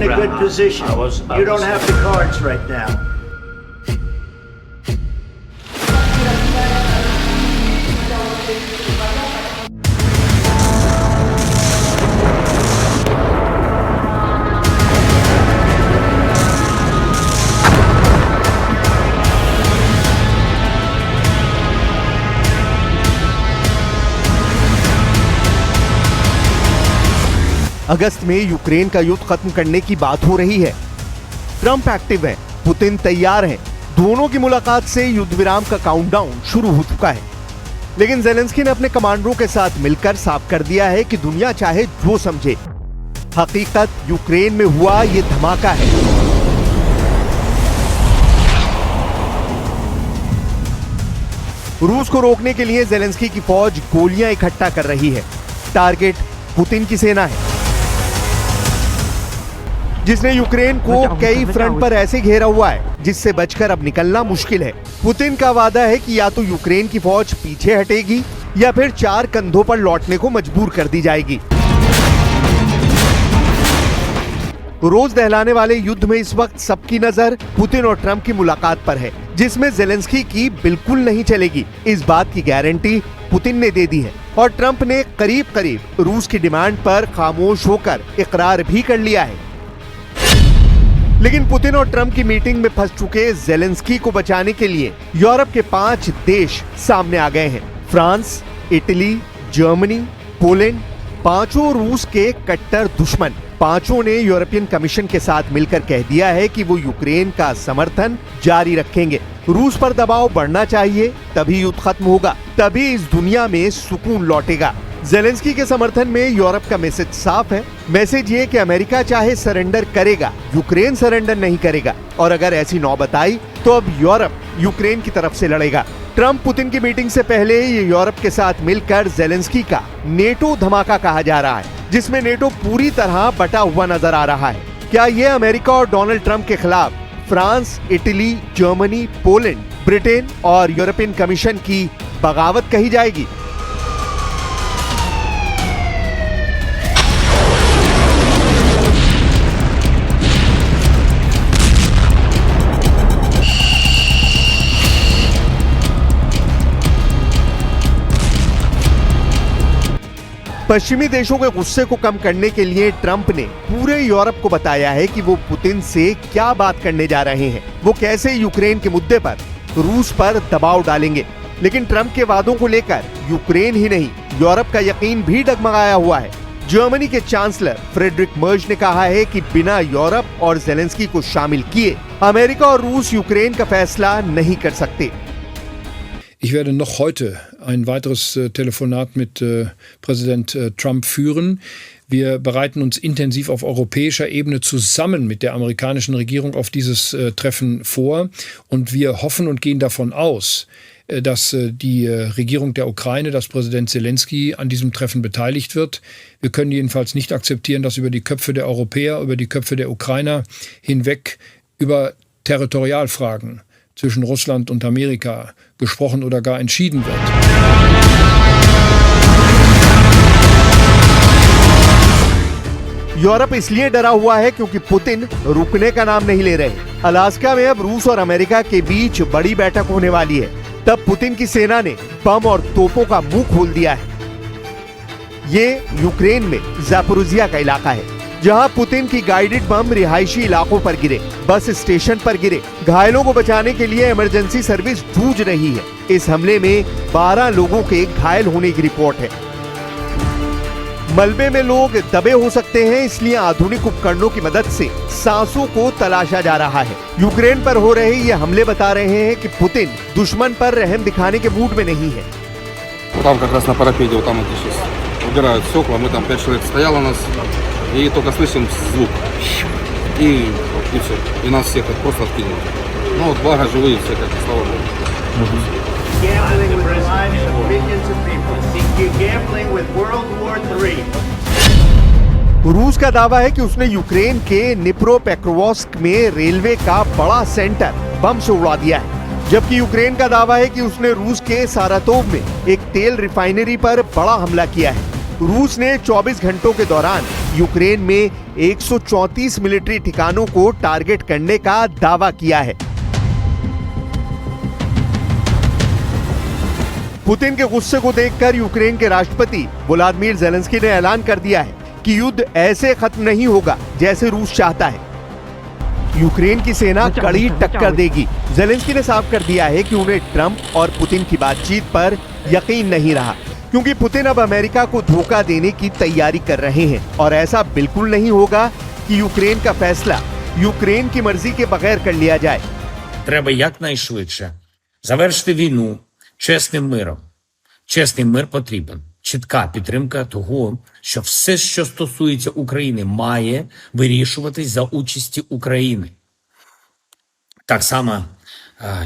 in a good position. You don't have the cards right now. अगस्त में Ukraine का युद्ध खत्म करने की बात हो रही है। ट्रंप एक्टिव है, पुतिन तैयार है। दोनों की मुलाकात से युद्ध विराम का काउंटडाउन शुरू हो चुका है। लेकिन ज़ेलेंस्की ने अपने कमांडरों के साथ मिलकर साफ कर दिया है कि दुनिया चाहे जो समझे, हकीकत यूक्रेन में हुआ ये धमाका है। रूस को रोकने के लिए ज़ेलेंस्की की फौज गोलियां इकट्ठा कर रही है। टारगेट पुतिन की सेना है, जिसने यूक्रेन को कई फ्रंट पर ऐसे घेरा हुआ है जिससे बचकर अब निकलना मुश्किल है। पुतिन का वादा है कि या तो यूक्रेन की फौज पीछे हटेगी या फिर 4 कंधों पर लौटने को मजबूर कर दी जाएगी। रोज दहलाने वाले युद्ध में इस वक्त सबकी नजर पुतिन और ट्रंप की मुलाकात पर है, जिसमें ज़ेलेंस्की की बिल्कुल नहीं चलेगी। इस बात की गारंटी पुतिन ने दे दी है और ट्रंप ने करीब करीब रूस की डिमांड पर खामोश होकर इकरार भी कर लिया है। लेकिन पुतिन और ट्रंप की मीटिंग में फंस चुके ज़ेलेंस्की को बचाने के लिए यूरोप के 5 देश सामने आ गए हैं। फ्रांस, इटली, जर्मनी, पोलैंड, पांचों रूस के कट्टर दुश्मन। पांचों ने यूरोपियन कमीशन के साथ मिलकर कह दिया है कि वो यूक्रेन का समर्थन जारी रखेंगे। रूस पर दबाव बढ़ना चाहिए, तभी युद्ध खत्म होगा, तभी इस दुनिया में सुकून लौटेगा। ज़ेलेंस्की के समर्थन में यूरोप का मैसेज साफ है। मैसेज ये कि अमेरिका चाहे सरेंडर करेगा, यूक्रेन सरेंडर नहीं करेगा, और अगर ऐसी नौबत आई तो अब यूरोप यूक्रेन की तरफ से लड़ेगा। ट्रंप पुतिन की मीटिंग से पहले ये यूरोप के साथ मिलकर ज़ेलेंस्की का नेटो धमाका कहा जा रहा है, जिसमें नेटो पूरी तरह बटा हुआ नजर आ रहा है। क्या ये अमेरिका और डोनाल्ड ट्रंप के खिलाफ France, Italy, Germany, Poland, Britain और यूरोपियन कमीशन की बगावत कही जाएगी? पश्चिमी देशों के गुस्से को कम करने के लिए ट्रंप ने पूरे यूरोप को बताया है कि वो पुतिन से क्या बात करने जा रहे हैं, वो कैसे यूक्रेन के मुद्दे पर रूस पर दबाव डालेंगे। लेकिन ट्रंप के वादों को लेकर यूक्रेन ही नहीं, यूरोप का यकीन भी डगमगाया हुआ है। जर्मनी के चांसलर फ्रेडरिक मर्ज ने कहा है कि बिना यूरोप और ज़ेलेंस्की को शामिल किए अमेरिका और रूस यूक्रेन का फैसला नहीं कर सकते। Ich werde noch heute ein weiteres Telefonat mit Präsident Trump führen. Wir bereiten uns intensiv auf europäischer Ebene zusammen mit der amerikanischen Regierung auf dieses Treffen vor. Und wir hoffen und gehen davon aus, dass die Regierung der Ukraine, dass Präsident Zelensky an diesem Treffen beteiligt wird. Wir können jedenfalls nicht akzeptieren, dass über die Köpfe der Europäer, über die Köpfe der Ukrainer hinweg über Territorialfragen zwischen Russland und Amerika gesprochen oder gar entschieden wird. Europe इसलिए डरा हुआ है क्योंकि Putin रुकने का नाम नहीं ले रहे। अलास्का में अब रूस और अमेरिका के बीच बड़ी बैठक होने वाली है। तब पुतिन की सेना ने बम और तोपों का मुंह खोल दिया है। ये यूक्रेन में ज़ापोरिज़िया का इलाका है, जहां पुतिन की गाइडेड बम रिहायशी इलाकों पर गिरे, बस स्टेशन पर गिरे। घायलों को बचाने के लिए इमरजेंसी सर्विस जूझ रही है। इस हमले में 12 लोगों के घायल होने की रिपोर्ट है। मलबे में लोग दबे हो सकते हैं, इसलिए आधुनिक उपकरणों की मदद से सांसों को तलाशा जा रहा है। यूक्रेन पर हो रहे ये हमले बता रहे हैं कि पुतिन दुश्मन पर रहम दिखाने के मूड में नहीं है। Там как раз на парапете, вот там вот сейчас убирают стекла, мы там 5 человек стояло у нас, и только слышим звук, и все, и нас всех просто откинули. Ну вот благо живые все, как слава Богу. Gambling with the lives of millions of people. You're gambling with World War III. रूस का दावा है कि उसने यूक्रेन के निप्रोपेट्रोवस्क में रेलवे का बड़ा सेंटर बम से उड़ा दिया है, जबकि यूक्रेन का दावा है कि उसने रूस के सारातोव में एक तेल रिफाइनरी पर बड़ा हमला किया है। रूस ने 24 घंटों के दौरान यूक्रेन में 134 मिलिट्री ठिकानों को टारगेट करने का दावा किया है। पुतिन के गुस्से को देखकर यूक्रेन के राष्ट्रपति व्लादिमीर ज़ेलेंस्की ने ऐलान कर दिया है कि युद्ध ऐसे खत्म नहीं होगा जैसे रूस चाहता है। यूक्रेन की सेना कड़ी टक्कर देगी। ज़ेलेंस्की ने साफ कर दिया है कि उन्हें ट्रंप और पुतिन की बातचीत पर यकीन नहीं रहा, क्योंकि पुतिन अब अमेरिका को धोखा देने की तैयारी कर रहे हैं और ऐसा बिल्कुल नहीं होगा कि यूक्रेन का फैसला यूक्रेन की मर्जी के बगैर कर लिया जाए। Треба якнайшвидше завершити війну чесним миром. Чесний мир потрібен. Чітка підтримка того, що все, що стосується України, має вирішуватись за участі України. Так само,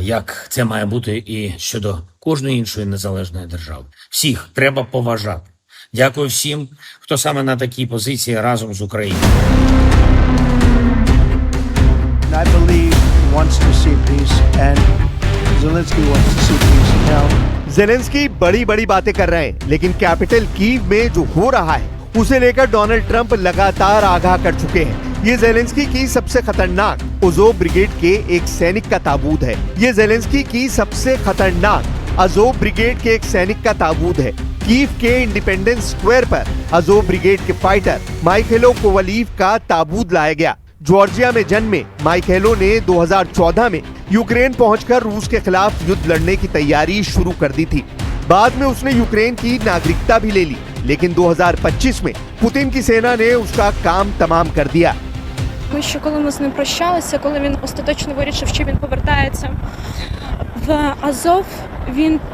як це має бути і щодо кожної іншої незалежної держави. Всіх треба поважати. Дякую всім, хто саме на такій позиції разом з Україною. I believe he wants to see peace, and Zelensky wants to see peace now. Zelensky बड़ी बड़ी बातें कर रहे हैं, लेकिन कैपिटल कीव में जो हो रहा है उसे लेकर डोनाल्ड ट्रंप लगातार आगाह कर चुके हैं। ये ज़ेलेंस्की की सबसे खतरनाक अज़ोव ब्रिगेड के एक सैनिक का ताबूत है। ये ज़ेलेंस्की की सबसे खतरनाक अज़ोव ब्रिगेड के एक सैनिक का ताबूत है। कीव के इंडिपेंडेंस स्क्वायर पर अज़ोव ब्रिगेड के फाइटर माइखेलो कोवलीव का ताबूत लाया गया। जॉर्जिया में जन्मे माइखेलो ने 2014 में यूक्रेन पहुंचकर रूस के खिलाफ युद्ध लड़ने की तैयारी शुरू कर दी थी। बाद में उसने यूक्रेन की नागरिकता भी ले ली, लेकिन 2025 में पुतिन की सेना ने उसका काम तमाम कर दिया। Тому що коли ми з ним прощалися, коли він остаточно вирішив, що він повертається в Азов,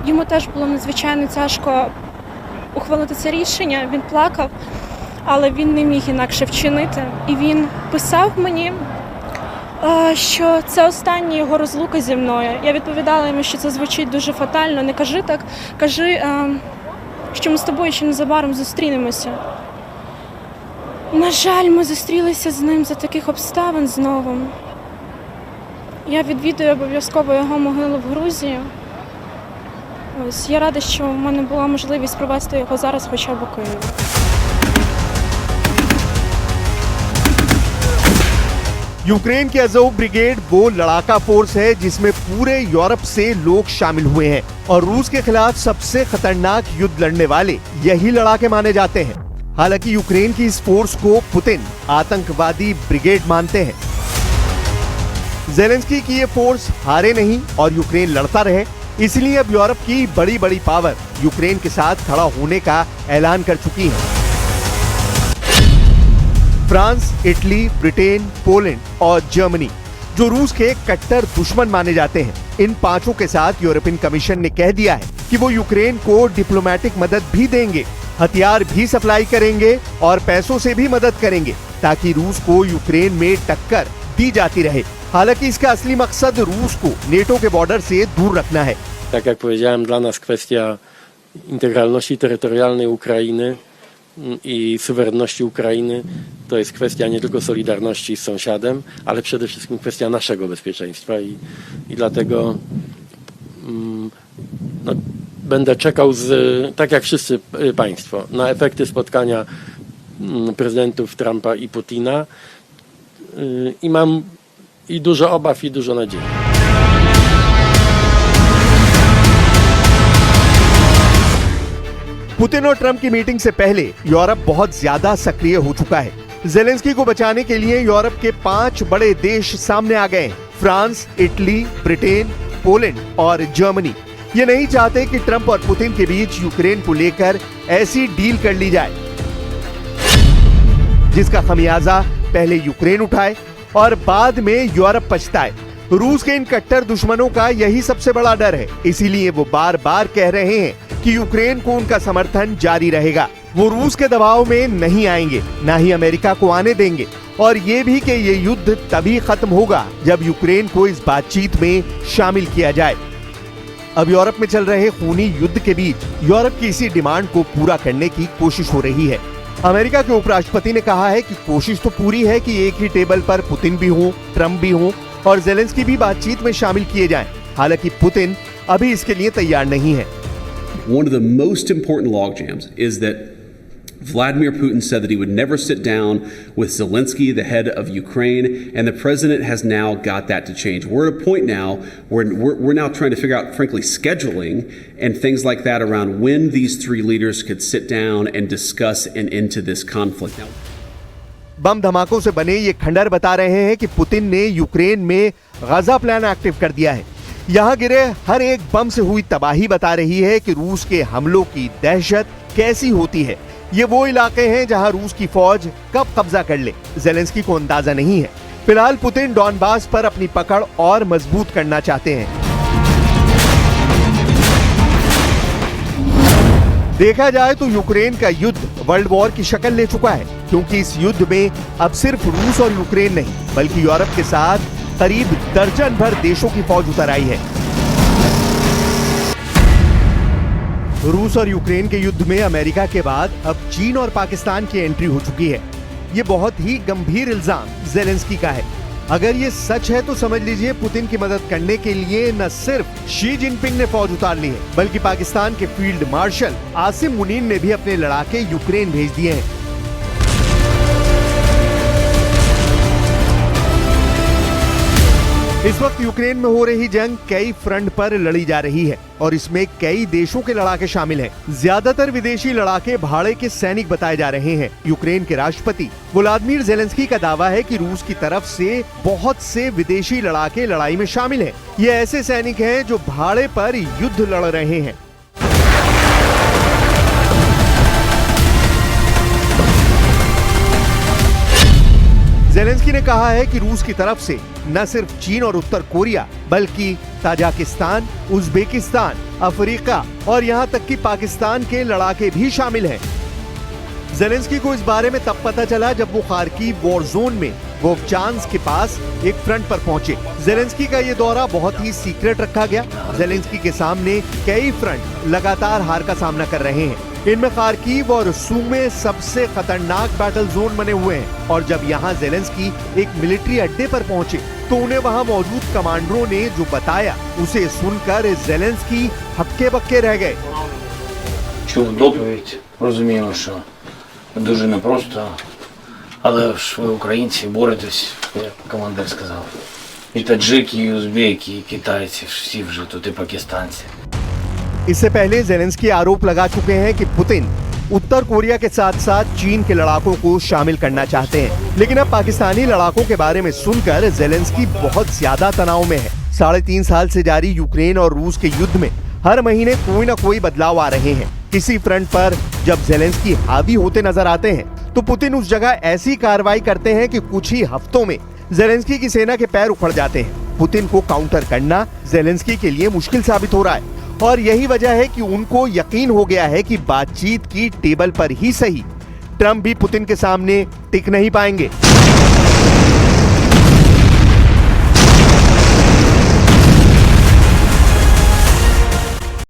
йому теж було надзвичайно тяжко ухвалити це рішення. Він плакав, але він не міг інакше вчинити. І він писав мені, що це остання його розлука зі мною. Я відповідала йому, що це звучить дуже фатально. Не кажи так, кажи, що ми з тобою ще незабаром зустрінемося. На жаль, ми зустрілися з ним за таких обставин знову. Я відвідую обов'язково його могилу в Грузії. Ось, я рада, що в мене була можливість провести його зараз хоча б у Києві. यूक्रेन की अज़ोव ब्रिगेड वो लड़ाका फोर्स है जिसमें पूरे यूरोप से लोग शामिल हुए हैं और रूस के खिलाफ सबसे खतरनाक युद्ध लड़ने वाले यही लड़ाके माने जाते हैं। हालांकि यूक्रेन की इस फोर्स को पुतिन आतंकवादी ब्रिगेड मानते हैं। ज़ेलेंस्की की ये फोर्स हारे नहीं और यूक्रेन लड़ता रहे, इसलिए अब यूरोप की बड़ी बड़ी पावर यूक्रेन के साथ खड़ा होने का ऐलान कर चुकी है। फ्रांस, इटली, ब्रिटेन, पोलैंड और जर्मनी, जो रूस के कट्टर दुश्मन माने जाते हैं, इन पांचों के साथ यूरोपियन कमीशन ने कह दिया है कि वो यूक्रेन को डिप्लोमेटिक मदद भी देंगे, हथियार भी सप्लाई करेंगे और पैसों से भी मदद करेंगे ताकि रूस को यूक्रेन में टक्कर दी जाती रहे। हालांकि इसका असली मकसद रूस को नेटो के बॉर्डर से दूर रखना है। Tak jak powiedziałem, dla nas kwestia integralności terytorialnej Ukrainy i suwerenności Ukrainy to jest kwestia nie tylko solidarności z sąsiadem, ale przede wszystkim kwestia naszego bezpieczeństwa i dlatego będę czekał, tak jak wszyscy Państwo, na efekty spotkania prezydentów Trumpa i Putina i mam i dużo obaw i dużo nadziei. Putin और Trump की meeting से पहले Europe बहुत ज्यादा सक्रिय हो चुका है। ज़ेलेंस्की को बचाने के लिए यूरोप के 5 बड़े देश सामने आ गए हैं। फ्रांस, इटली, ब्रिटेन, पोलैंड और जर्मनी। ये नहीं चाहते कि ट्रंप और पुतिन के बीच यूक्रेन को लेकर ऐसी डील कर ली जाए जिसका खमियाजा पहले यूक्रेन उठाए और बाद में यूरोप पछताए। रूस के इन कट्टर दुश्मनों का यही सबसे बड़ा डर है, इसीलिए वो बार बार कह रहे हैं कि यूक्रेन को उनका समर्थन जारी रहेगा। वो रूस के दबाव में नहीं आएंगे, ना ही अमेरिका को आने देंगे, और ये भी कि ये युद्ध तभी खत्म होगा जब यूक्रेन को इस बातचीत में शामिल किया जाए। अब यूरोप में चल रहे खूनी युद्ध के बीच यूरोप की इसी डिमांड को पूरा करने की कोशिश हो रही है। अमेरिका के उपराष्ट्रपति ने कहा है कि कोशिश तो पूरी है कि एक ही टेबल पर पुतिन भी हो, ट्रंप भी हो और ज़ेलेंस्की भी बातचीत में शामिल किए जाएं। हालांकि पुतिन अभी इसके लिए तैयार नहीं है। One of the most important logjams is that Vladimir Putin said that he would never sit down with Zelensky, the head of Ukraine, and the president has now got that to change. We're at a point now where we're now trying to figure out, frankly, scheduling and things like that around when these three leaders could sit down and discuss an end to this conflict. Now, बम धमाकों से बने ये खंडर बता रहे हैं कि Putin ने Ukraine में गाजा प्लान एक्टिव कर दिया है। यहाँ गिरे हर एक बम से हुई तबाही बता रही है कि रूस के हमलों की दहशत कैसी होती है। ये वो इलाके हैं जहां रूस की फौज कब कब्जा कर ले, जेलेंस्की को अंदाजा नहीं है। फिलहाल पुतिन डॉनबास पर अपनी पकड़ और मजबूत करना चाहते हैं। देखा जाए तो यूक्रेन का युद्ध वर्ल्ड वॉर की शक्ल ले चुका है, क्योंकि इस युद्ध में अब सिर्फ रूस और यूक्रेन नहीं बल्कि यूरोप के साथ करीब दर्जन भर देशों की फौज उतर आई है। रूस और यूक्रेन के युद्ध में अमेरिका के बाद अब चीन और पाकिस्तान की एंट्री हो चुकी है। ये बहुत ही गंभीर इल्जाम जेलेंस्की का है। अगर ये सच है तो समझ लीजिए पुतिन की मदद करने के लिए न सिर्फ शी जिनपिंग ने फौज उतार ली है, बल्कि पाकिस्तान के फील्ड मार्शल आसिम मुनीर ने भी अपने लड़ाके यूक्रेन भेज दिए हैं। इस वक्त यूक्रेन में हो रही जंग कई फ्रंट पर लड़ी जा रही है और इसमें कई देशों के लड़ाके शामिल हैं। ज्यादातर विदेशी लड़ाके भाड़े के सैनिक बताए जा रहे हैं। यूक्रेन के राष्ट्रपति व्लादिमीर ज़ेलेंस्की का दावा है कि रूस की तरफ से बहुत से विदेशी लड़ाके लड़ाई में शामिल हैं। ये ऐसे सैनिक हैं जो भाड़े पर युद्ध लड़ रहे हैं। ज़ेलेंस्की ने कहा है कि रूस की तरफ से न सिर्फ चीन और उत्तर कोरिया बल्कि ताजिकिस्तान, उज्बेकिस्तान, अफ्रीका और यहां तक कि पाकिस्तान के लड़ाके भी शामिल हैं। ज़ेलेंस्की को इस बारे में तब पता चला जब वो खार्किव वॉर जोन में वोवचांस्क के पास एक फ्रंट पर पहुंचे। ज़ेलेंस्की का ये दौरा बहुत ही सीक्रेट रखा गया। ज़ेलेंस्की के सामने कई फ्रंट लगातार हार का सामना कर रहे हैं। इनमें खार्किव और सूमे सबसे खतरनाक बैटल जोन बने हुए हैं और जब यहाँ ज़ेलेंस्की एक मिलिट्री अड्डे पर पहुंचे तो उन्हें वहाँ मौजूद कमांडरों ने जो बताया उसे सुनकर ज़ेलेंस्की हक्के बक्के रह गए। Чув доповідь, розуміємо, що дуже непросто, але ж ви українці боретесь, як командир сказав. І таджики, і узбеки, і китайці, всі вже тут, і пакистанці. इससे पहले ज़ेलेंस्की आरोप लगा चुके हैं कि पुतिन उत्तर कोरिया के साथ साथ चीन के लड़ाकों को शामिल करना चाहते हैं, लेकिन अब पाकिस्तानी लड़ाकों के बारे में सुनकर ज़ेलेंस्की बहुत ज्यादा तनाव में है। 3.5 साल से जारी यूक्रेन और रूस के युद्ध में हर महीने कोई न कोई बदलाव आ रहे हैं। किसी फ्रंट पर जब ज़ेलेंस्की हावी होते नजर आते हैं तो पुतिन उस जगह ऐसी कार्रवाई करते हैं कि कुछ ही हफ्तों में ज़ेलेंस्की की सेना के पैर उखड़ जाते हैं। पुतिन को काउंटर करना ज़ेलेंस्की के लिए मुश्किल साबित हो रहा है और यही वजह है कि उनको यकीन हो गया है कि बातचीत की टेबल पर ही सही ट्रंप भी पुतिन के सामने टिक नहीं पाएंगे।